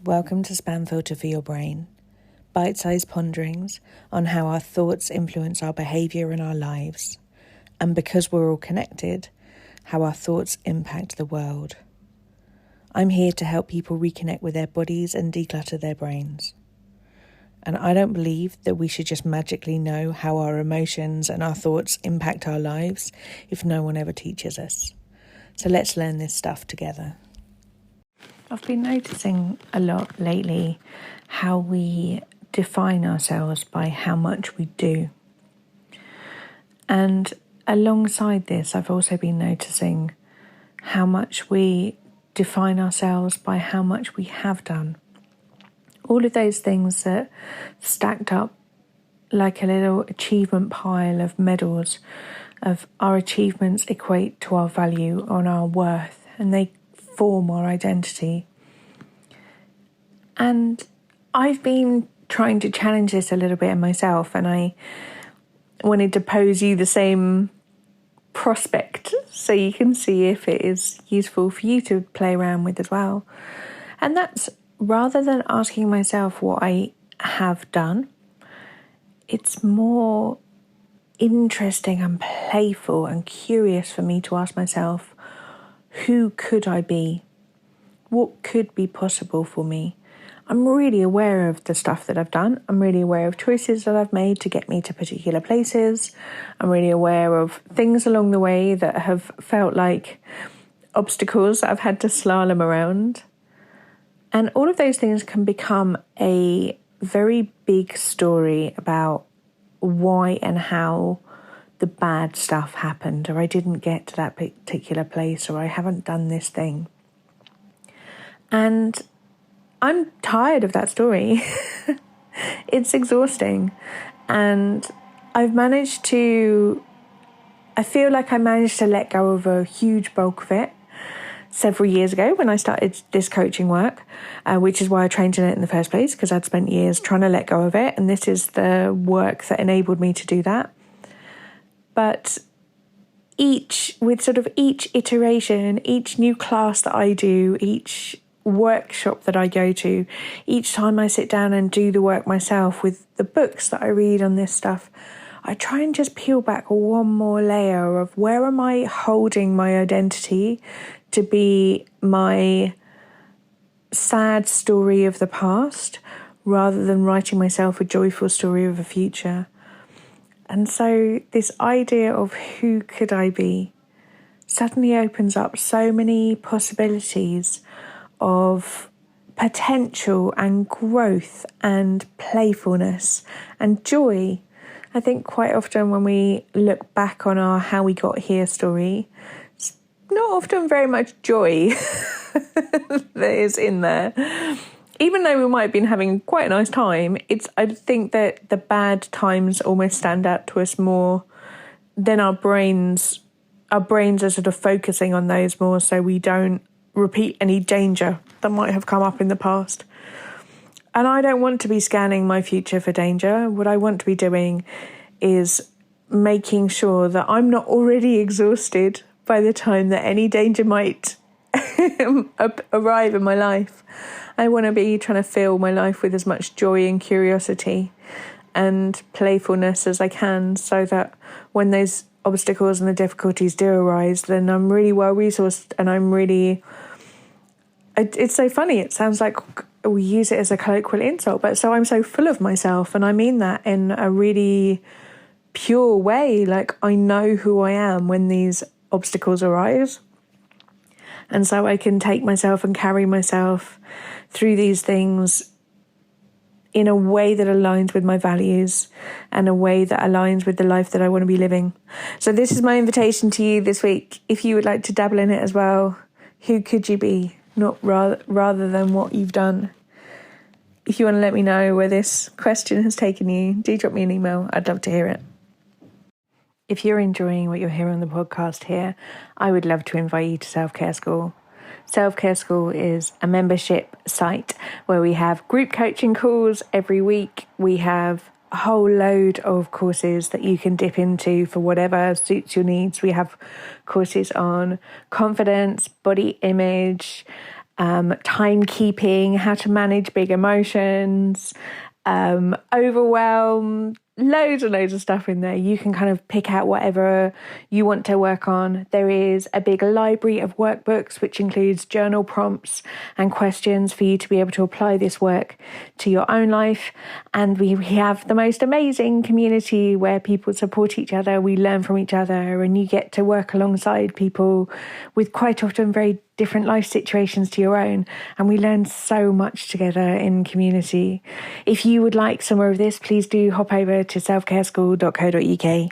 Welcome to Spam Filter for Your Brain. Bite-sized ponderings on how our thoughts influence our behaviour and our lives. And because we're all connected, how our thoughts impact the world. I'm here to help people reconnect with their bodies and declutter their brains. And I don't believe that we should just magically know how our emotions and our thoughts impact our lives if no one ever teaches us. So let's learn this stuff together. I've been noticing a lot lately how we define ourselves by how much we do. And alongside this, I've also been noticing how much we define ourselves by how much we have done. All of those things that stacked up like a little achievement pile of medals, of our achievements equate to our value and our worth, and they form our identity. And I've been trying to challenge this a little bit in myself, and I wanted to pose you the same prospect so you can see if it is useful for you to play around with as well. And that's, rather than asking myself what I have done, it's more interesting and playful and curious for me to ask myself, who could I be? What could be possible for me? I'm really aware of the stuff that I've done. I'm really aware of choices that I've made to get me to particular places. I'm really aware of things along the way that have felt like obstacles that I've had to slalom around. And all of those things can become a very big story about why and how the bad stuff happened, or I didn't get to that particular place, or I haven't done this thing. And I'm tired of that story. It's exhausting. And I feel like I managed to let go of a huge bulk of it several years ago when I started this coaching work, which is why I trained in it in the first place, because I'd spent years trying to let go of it. And this is the work that enabled me to do that. But each iteration, each new class that I do, each workshop that I go to, each time I sit down and do the work myself with the books that I read on this stuff, I try and just peel back one more layer of where am I holding my identity to be my sad story of the past rather than writing myself a joyful story of a future. And so this idea of who could I be suddenly opens up so many possibilities of potential and growth and playfulness and joy. I think quite often when we look back on our how we got here story, it's not often very much joy that is in there. Even though we might have been having quite a nice time, I think that the bad times almost stand out to us more than our brains are sort of focusing on those more so we don't repeat any danger that might have come up in the past. And I don't want to be scanning my future for danger. What I want to be doing is making sure that I'm not already exhausted by the time that any danger might arrive in my life. I want to be trying to fill my life with as much joy and curiosity and playfulness as I can, so that when those obstacles and the difficulties do arise, then I'm really well resourced and it's so funny. It sounds like we use it as a colloquial insult, but so I'm so full of myself, and I mean that in a really pure way. Like, I know who I am when these obstacles arise. And so I can take myself and carry myself through these things in a way that aligns with my values and a way that aligns with the life that I want to be living. So this is my invitation to you this week. If you would like to dabble in it as well, who could you be? Not rather than what you've done. If you want to let me know where this question has taken you, do drop me an email. I'd love to hear it. If you're enjoying what you're hearing on the podcast here, I would love to invite you to Self-Care School. Self-Care School is a membership site where we have group coaching calls every week. We have a whole load of courses that you can dip into for whatever suits your needs. We have courses on confidence, body image, timekeeping, how to manage big emotions, overwhelm, loads and loads of stuff in there. You can kind of pick out whatever you want to work on. There is a big library of workbooks, which includes journal prompts and questions for you to be able to apply this work to your own life. And we have the most amazing community where people support each other, we learn from each other, and you get to work alongside people with quite often very different life situations to your own, and we learn so much together in community. If you would like some more of this, please do hop over to selfcareschool.co.uk.